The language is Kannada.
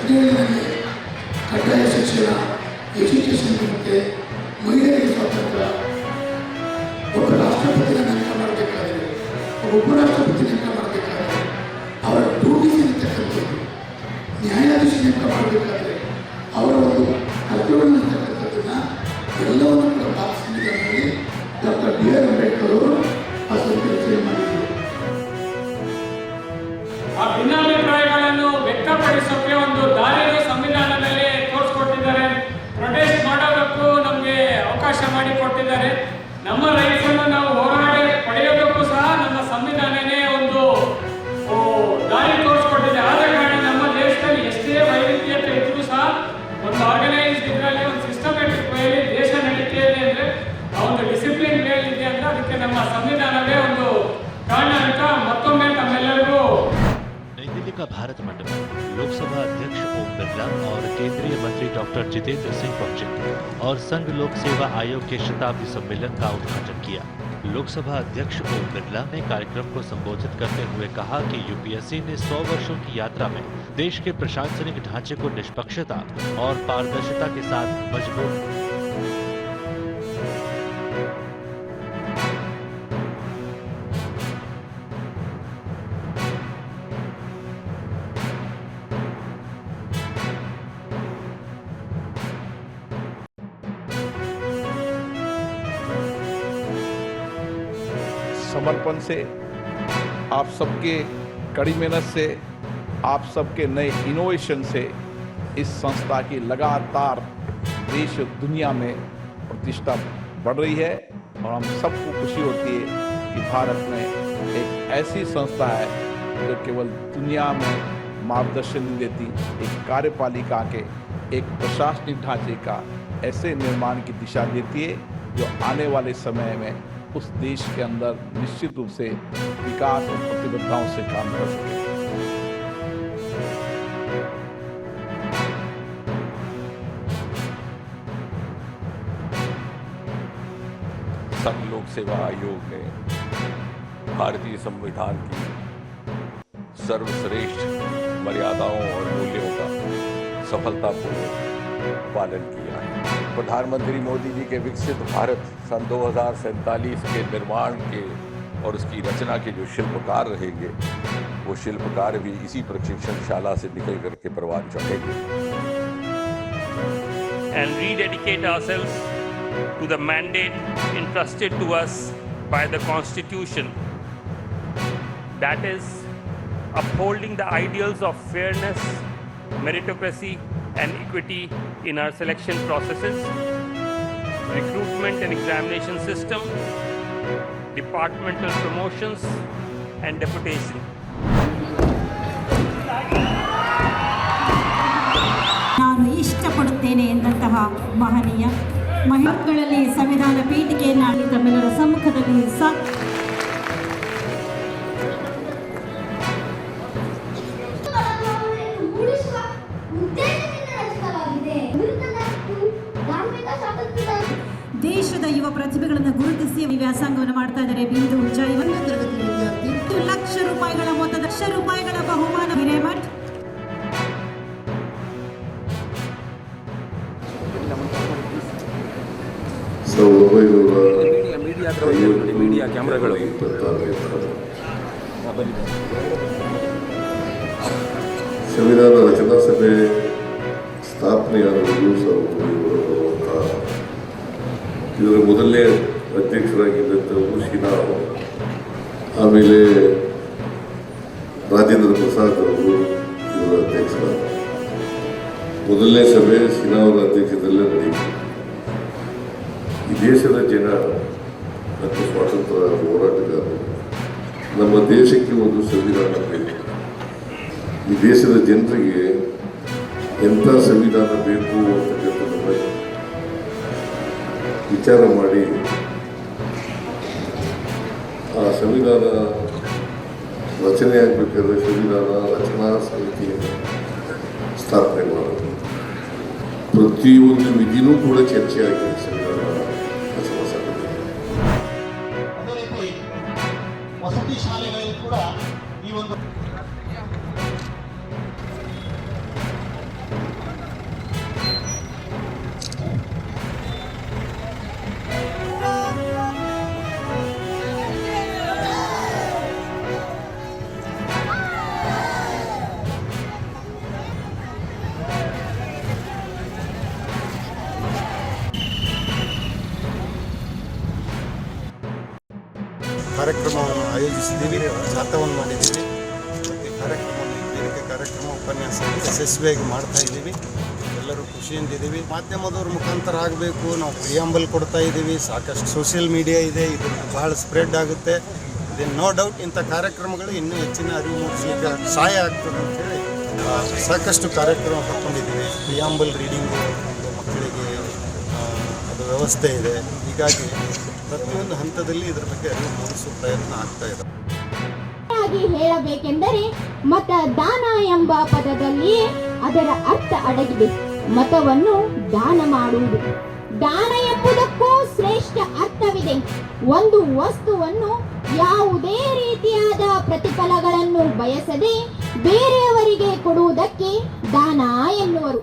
ಹದಿನೇಳರಲ್ಲಿ ಕಡ್ಡಾಯ ಶಿಕ್ಷಣ, ಎಜುಕೇಷನ್ ಇರುತ್ತೆ, ಮಹಿಳೆಯರಿಗೆ ಸ್ವಾತಂತ್ರ್ಯ, ಒಬ್ಬ ರಾಷ್ಟ್ರಪತಿನ ನೇಮಕ ಮಾಡಬೇಕಾದ್ರೆ, ಒಬ್ಬ ಉಪರಾಷ್ಟ್ರಪತಿ ನೇಮಕ ಮಾಡಬೇಕಾದ್ರೆ ಅವರ ಡ್ಯೂಟೀಸ್ ಇರ್ತಕ್ಕಂಥದ್ದು, ನ್ಯಾಯಾಧೀಶ ನೇಮಕ ಮಾಡಬೇಕಾದ್ರೆ ಅವರ ಒಂದು ಕರ್ತವ್ಯವನ್ನು ಇರ್ತಕ್ಕಂಥದ್ದನ್ನ ಎಲ್ಲವನ್ನು ಕೂಡ ಭಾರತ ಸಂವಿಧಾನದಲ್ಲಿ ಡಾಕ್ಟರ್ B.R. ಅಂಬೇಡ್ಕರ್ ಅವರು ಆ ಸಂವಿಧಾನ ಮಾಡಿದರು. ಆ ಭಿನ್ನಾಭಿಪ್ರಾಯಗಳನ್ನು ವ್ಯಕ್ತಪಡಿಸೋಕೆ ಒಂದು ದಾರಿಯನ್ನು ಸಂವಿಧಾನದಲ್ಲಿ ತೋರಿಸ್ಕೊಟ್ಟಿದ್ದಾರೆ. ಪ್ರೊಟೆಸ್ಟ್ ಮಾಡೋದಕ್ಕೂ ನಮಗೆ ಅವಕಾಶ ಮಾಡಿಕೊಟ್ಟಿದ್ದಾರೆ. ನಮ್ಮ ರೈಟ್ಸ್ ಅನ್ನು ನಾವು ಹೋರಾಡಿ ಪಡೆಯೋದಕ್ಕೂ ಸಹ ನಮ್ಮ ಸಂವಿಧಾನನೇ ಒಂದು ದಾರಿ ತೋರಿಸ್ಕೊಟ್ಟಿದೆ. ಆದ ಕಾರಣ ನಮ್ಮ ದೇಶದಲ್ಲಿ ಎಷ್ಟೇ ವೈವಿಧ್ಯತೆ ಇದ್ರೂ ಸಹ ಒಂದು ಆರ್ಗನೈಸ್ಡ್ ಇದರಲ್ಲಿ ಒಂದು ಸಿಸ್ಟಮ್ಯಾಟಿಕ್ ವೇಲಿ ದೇಶ ನಡೀತಿದೆ ಅಂದರೆ ಆ ಒಂದು ಡಿಸಿಪ್ಲಿನ್ ವೇಲ್ ಇದೆ ಅಂತ ಅದಕ್ಕೆ ನಮ್ಮ ಸಂವಿಧಾನವೇ ಒಂದು ಕಾರಣ ಅಂತ ಮತ್ತೊಮ್ಮೆ ತಮ್ಮೆಲ್ಲರಿಗೂ. नई दिल्ली का भारत मंडप लोकसभा अध्यक्ष ओम बिरला और केंद्रीय मंत्री डॉक्टर जितेंद्र सिंह पहुंचे और संघ लोक सेवा आयोग के शताब्दी सम्मेलन का उद्घाटन किया। लोकसभा अध्यक्ष ओम बिरला ने कार्यक्रम को संबोधित करते हुए कहा कि यूपीएससी ने 100 वर्षों की यात्रा में देश के प्रशासनिक ढांचे को निष्पक्षता और पारदर्शिता के साथ मजबूत समर्पण से, आप सबके कड़ी मेहनत से, आप सबके नए इनोवेशन से इस संस्था की लगातार देश और दुनिया में प्रतिष्ठा बढ़ रही है और हम सबको खुशी होती है कि भारत में एक ऐसी संस्था है जो केवल दुनिया में मार्गदर्शन नहीं देती, एक कार्यपालिका के एक प्रशासनिक ढांचे का ऐसे निर्माण की दिशा देती है जो आने वाले समय में उस देश के अंदर निश्चित रूप से विकास और प्रतिबद्धताओं से काम कर सके। संघ लोक सेवा आयोग ने भारतीय संविधान की सर्वश्रेष्ठ मर्यादाओं और मूल्यों का सफलतापूर्वक पालन किया है। प्रधानमंत्री मोदी जी के विकसित भारत सन 2047 के निर्माण के और उसकी रचना के जो शिल्पकार रहेंगे, वो शिल्पकार भी इसी प्रशिक्षणशाला से निकल करके परवान चढ़ेंगे। And rededicate ourselves to the mandate entrusted to us by the Constitution, that is, upholding the ideals of fairness, meritocracy and equity in our selection processes, recruitment and examination system, departmental promotions and deputation. ನಾನು ಇಷ್ಟಪಡುತ್ತೇನೆ ಎಂದಂತಹ ಮಹನೀಯ ಮಹಿಳೆಗಳಲ್ಲಿ ಸಂವಿಧಾನ ಪೀಠಿಕೆಯನ್ನು ತಮ್ಮೆಲ್ಲರ ಸಮ್ಮುಖದಲ್ಲಿ ದೇಶದ ಯುವ ಪ್ರತಿಭೆಗಳನ್ನು ಗುರುತಿಸಿ ವ್ಯಾಸಂಗವನ್ನು ಮಾಡ್ತಾ ಇದ್ದಾರೆ. ಬಿಂದು ಉಜ್ಜಾಯಿ 1ನೇ ತರಗತಿ ವಿದ್ಯಾರ್ಥಿ. 1 ಲಕ್ಷ ರೂಪಾಯಿಗಳ ಮೊತ್ತದ ಬಹುಮಾನ ಹಿರೇಮಠ್. ಮೀಡಿಯಾ ಕ್ಯಾಮ್ರಾಗಳು ಸಂವಿಧಾನ ರಚನಾ ಸಭೆ ಸ್ಥಾಪನೆಯಾದ ದಿವಸ ಇದರ ಮೊದಲನೇ ಅಧ್ಯಕ್ಷರಾಗಿದ್ದಂಥವರು ಶಿನಾವ್, ಆಮೇಲೆ ರಾಜೇಂದ್ರ ಪ್ರಸಾದ್ ಅವರು ಇವರ ಅಧ್ಯಕ್ಷರಾದ ಮೊದಲನೇ ಸಭೆ ಶಿನಾವರ ಅಧ್ಯಕ್ಷದಲ್ಲೇ ನಡೆಯಿತು. ಈ ದೇಶದ ಜನ ಮತ್ತು ಸ್ವಾತಂತ್ರ್ಯ ಹೋರಾಟಗಾರರು ನಮ್ಮ ದೇಶಕ್ಕೆ ಒಂದು ಸಂವಿಧಾನ ಬೇಕು. ಈ ದೇಶದ ಜನರಿಗೆ ಎಂಥ ಸಂವಿಧಾನ ಬೇಕು ಅಂತಕ್ಕಂಥದ್ದನ್ನು ವಿಚಾರ ಮಾಡಿ ಆ ಸಂವಿಧಾನ ರಚನೆ ಆಗಬೇಕಾದ್ರೆ ಸಂವಿಧಾನ ರಚನಾ ಸಮಿತಿಯನ್ನು ಸ್ಥಾಪನೆ ಮಾಡೋದು. ಪ್ರತಿಯೊಂದು ವಿಧಿನೂ ಕೂಡ ಚರ್ಚೆ ಆಗಿದೆ ಸಂವಿಧಾನ ರಚನಾ ಸಮಿತಿ. ಅದೇ ರೀತಿ ವಸತಿ ಶಾಲೆಗಳಲ್ಲಿ ಕೂಡ ಈ ಒಂದು ಕಾರ್ಯಕ್ರಮವನ್ನು ಆಯೋಜಿಸಿದ್ದೀವಿ, ಜಾಥಾವನ್ನು ಮಾಡಿದ್ದೀವಿ. ಮತ್ತು ಕಾರ್ಯಕ್ರಮವನ್ನು ವೇದಿಕೆ ಕಾರ್ಯಕ್ರಮ ಉಪನ್ಯಾಸ ಯಶಸ್ವಿಯಾಗಿ ಮಾಡ್ತಾ ಇದ್ದೀವಿ. ಎಲ್ಲರೂ ಖುಷಿಯಿಂದಿದ್ದೀವಿ. ಮಾಧ್ಯಮದವ್ರ ಮುಖಾಂತರ ಆಗಬೇಕು, ನಾವು ಪ್ರಿಯಾಂಬಲ್ ಕೊಡ್ತಾ ಇದ್ದೀವಿ, ಸಾಕಷ್ಟು ಸೋಷಿಯಲ್ ಮೀಡಿಯಾ ಇದೆ, ಇದು ಬಹಳ ಸ್ಪ್ರೆಡ್ ಆಗುತ್ತೆ. ಇದು ನೋ ಡೌಟ್ ಇಂಥ ಕಾರ್ಯಕ್ರಮಗಳು ಇನ್ನೂ ಹೆಚ್ಚಿನ ಅರಿವು ಮೂಡಿಸಲಿಕ್ಕೆ ಸಹಾಯ ಆಗ್ತದೆ ಅಂತೇಳಿ ಸಾಕಷ್ಟು ಕಾರ್ಯಕ್ರಮ ಹಾಕ್ಕೊಂಡಿದ್ದೀವಿ. ಪ್ರಿಯಾಂಬಲ್ ರೀಡಿಂಗು ಮಕ್ಕಳಿಗೆ ಅದು ವ್ಯವಸ್ಥೆ ಇದೆ. ಹೀಗಾಗಿ ಪ್ರತಿಯೊಂದು ಹಂತದಲ್ಲಿ ಇದರ ಬಗ್ಗೆ ಅರಿವು ಮೂಡಿಸುವ ಪ್ರಯತ್ನ ಆಗ್ತಾ ಇದೆ. ಹೇಳಬೇಕೆಂದರೆ ಮತದಾನ ಎಂಬ ಪದದಲ್ಲಿ ಅದರ ಅರ್ಥ ಅಡಗಿದೆ. ಮತವನ್ನು ದಾನ ಮಾಡುವುದು. ದಾನ ಎಂಬುದಕ್ಕೂ ಶ್ರೇಷ್ಠ ಅರ್ಥವಿದೆ. ಒಂದು ವಸ್ತುವನ್ನು ಯಾವುದೇ ರೀತಿಯಾದ ಪ್ರತಿಫಲಗಳನ್ನು ಬಯಸದೆ ಬೇರೆಯವರಿಗೆ ಕೊಡುವುದಕ್ಕೆ ದಾನ ಎನ್ನುವರು.